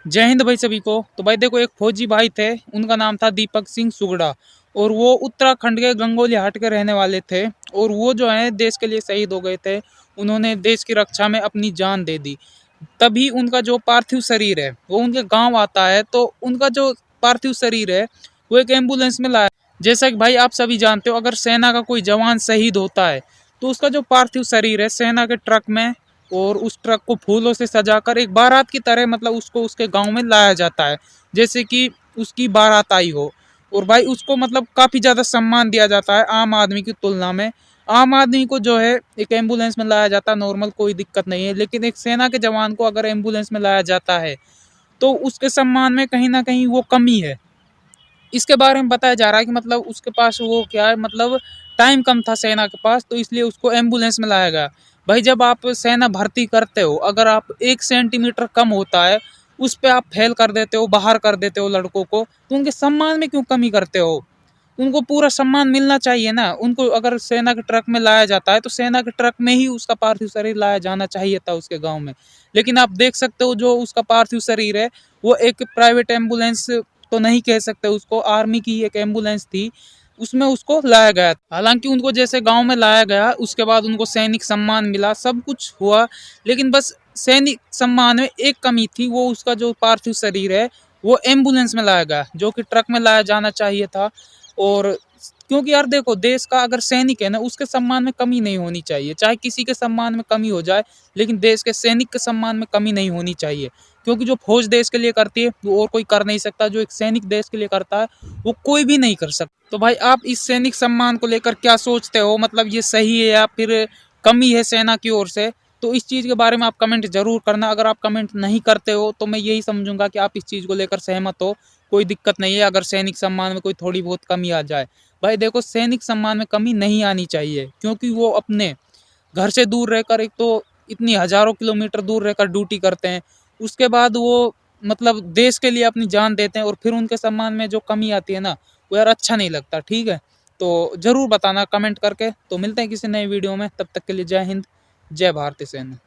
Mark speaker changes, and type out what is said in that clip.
Speaker 1: जय हिंद भाई सभी को। तो भाई देखो, एक फौजी भाई थे, उनका नाम था दीपक सिंह सुगड़ा। और वो उत्तराखंड के गंगोली हाट के रहने वाले थे। और वो जो है देश के लिए शहीद हो गए थे। उन्होंने देश की रक्षा में अपनी जान दे दी। तभी उनका जो पार्थिव शरीर है वो उनके गांव आता है। तो उनका जो पार्थिव शरीर है वो एक एम्बुलेंस में लाया। जैसा कि भाई आप सभी जानते हो, अगर सेना का कोई जवान शहीद होता है तो उसका जो पार्थिव शरीर है सेना के ट्रक में, और उस ट्रक को फूलों से सजाकर एक बारात की तरह मतलब उसको उसके गांव में लाया जाता है, जैसे कि उसकी बारात आई हो। और भाई उसको मतलब काफ़ी ज़्यादा सम्मान दिया जाता है आम आदमी की तुलना में। आम आदमी को जो है एक एम्बुलेंस में लाया जाता है नॉर्मल, कोई दिक्कत नहीं है। लेकिन एक सेना के जवान को अगर एम्बुलेंस में लाया जाता है तो उसके सम्मान में कहीं ना कहीं वो कमी है। इसके बारे में बताया जा रहा है कि मतलब उसके पास वो क्या है, मतलब टाइम कम था सेना के पास, तो इसलिए उसको एम्बुलेंस में लाया गया। भाई जब आप सेना भर्ती करते हो, अगर आप 1 सेंटीमीटर कम होता है उस पर आप फेल कर देते हो, बाहर कर देते हो लड़कों को, तो उनके सम्मान में क्यों कमी करते हो? उनको पूरा सम्मान मिलना चाहिए ना। उनको अगर सेना के ट्रक में लाया जाता है तो सेना के ट्रक में ही उसका पार्थिव शरीर लाया जाना चाहिए था उसके गांव में। लेकिन आप देख सकते हो जो उसका पार्थिव शरीर है वो एक प्राइवेट एम्बुलेंस, तो नहीं कह सकते उसको, आर्मी की एक एम्बुलेंस थी, उसमें उसको लाया गया। हालांकि उनको जैसे गांव में लाया गया उसके बाद उनको सैनिक सम्मान मिला, सब कुछ हुआ। लेकिन बस सैनिक सम्मान में एक कमी थी, वो उसका जो पार्थिव शरीर है वो एम्बुलेंस में लाया गया, जो कि ट्रक में लाया जाना चाहिए था। और क्योंकि यार देखो, देश का अगर सैनिक है ना उसके सम्मान में कमी नहीं होनी चाहिए। चाहे किसी के सम्मान में कमी हो जाए, लेकिन देश के सैनिक के सम्मान में कमी नहीं होनी चाहिए। क्योंकि जो फौज देश के लिए करती है वो और कोई कर नहीं सकता, जो एक सैनिक देश के लिए करता है वो कोई भी नहीं कर सकता। तो भाई आप इस सैनिक सम्मान को लेकर क्या सोचते हो? मतलब ये सही है या फिर कमी है सेना की ओर से? तो इस चीज़ के बारे में आप कमेंट जरूर करना। अगर आप कमेंट नहीं करते हो तो मैं यही समझूंगा कि आप इस चीज़ को लेकर सहमत हो। कोई दिक्कत नहीं है अगर सैनिक सम्मान में कोई थोड़ी बहुत कमी आ जाए। भाई देखो, सैनिक सम्मान में कमी नहीं आनी चाहिए, क्योंकि वो अपने घर से दूर रहकर, एक तो इतनी हजारों किलोमीटर दूर रहकर ड्यूटी करते हैं, उसके बाद वो मतलब देश के लिए अपनी जान देते हैं, और फिर उनके सम्मान में जो कमी आती है ना, वो यार अच्छा नहीं लगता। ठीक है, तो ज़रूर बताना कमेंट करके। तो मिलते हैं किसी नए वीडियो में, तब तक के लिए जय हिंद, जय भारतीय सेना।